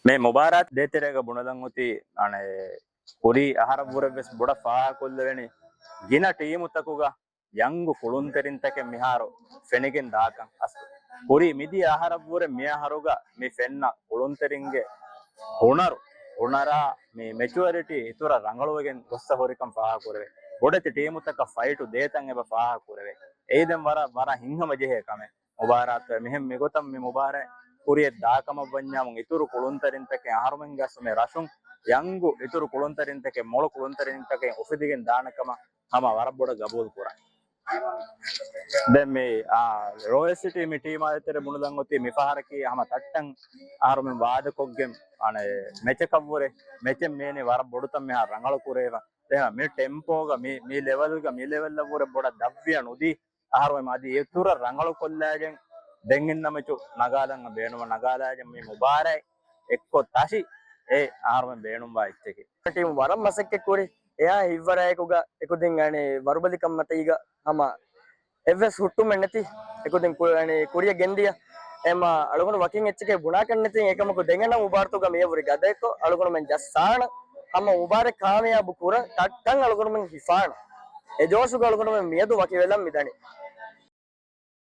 මේ මුබාරත් දෙතරේක බුණලන් උති අනේ පුරි ආහාර බුරෙස් බොඩ ෆා කොල්ලවෙනි ගින ටීමුතකුගා යංගු කුළුන්තරින්තක මිහාරෝ ෆෙනිගෙන් දාකන් අස් පුරි මිදි ආහාර බුරෙ මිහාරුගා මේ ෆෙන්න කුළුන්තරින්ගේ හොනරු හොනරා මේ මෙචුවරිටි ඉතුර රංගලුවගෙන් ගොස්ස හොරිකම් ෆා කරවේ බොඩති ටීමුතක ෆයිටු දේතන් එබ ෆා කරවේ ඒදම් වර හිංහම ජෙහෙ කමෙ මුබාරත් මෙහෙම මෙගොතම් මේ මුබාරේ පුරිය දාකම වඤ්ඤාමුන් ඉතුරු කුළුන්තරින්තක ආහාරමෙන් ගස්සමේ රසුන් යංගු ඉතුරු කුළුන්තරින්තක මොළ කුළුන්තරින්තක ඔෆිදිගෙන් දානකම හම වරබොඩ ගබෝල් පුරා දැන් මේ රොයල් සිටි මේ ටීම ආයතන මුණලන් ඔතේ මිෆහරකී හම තට්ටන් ආහාරමෙන් වාදකොග්ගෙම් අනේ මෙචකවරේ මෙචෙන් මේනේ වරබොඩතම් මෙහා රංගල කුරේවා දැන් මේ ටෙම්පෝග මේ ලෙවල් වර බොඩ දව්‍ය නුදී ආහාරමෙන් මාදී ඉතුරු රංගල කොල්ලාගෙන් දෙන්ගෙන් නමචු නගාලන් බේනුම නගාලාජන් මේ මුබාරයි එක්කො තසි ඒ ආහාරමෙන් බේනුම් වායිච්චකේ ටීම් වරම් මසක්කේ කුරි එයා ඉවරයකුගා එකුදින් අනේ වරුබලිකම් මත ඊග හම එවස් හුට්ටුම නැති එකුදින් අනේ කුරිය ගෙන්දිය එම අලුගොන වකින් එච්චකේ බුණා කන්නති ඒකමක දෙගෙන උබාර්තුගා මේ වරි ගදෙක්කො අලුගොන මෙන් ජස්සාන හම උබාරේ කාමයාබු කුර ටට්ටන් අලුගොන මෙන් හිෆාන ඒ ජෝසුගා අලුගොන මෙන් මියදු වකි වෙලම් මිදනි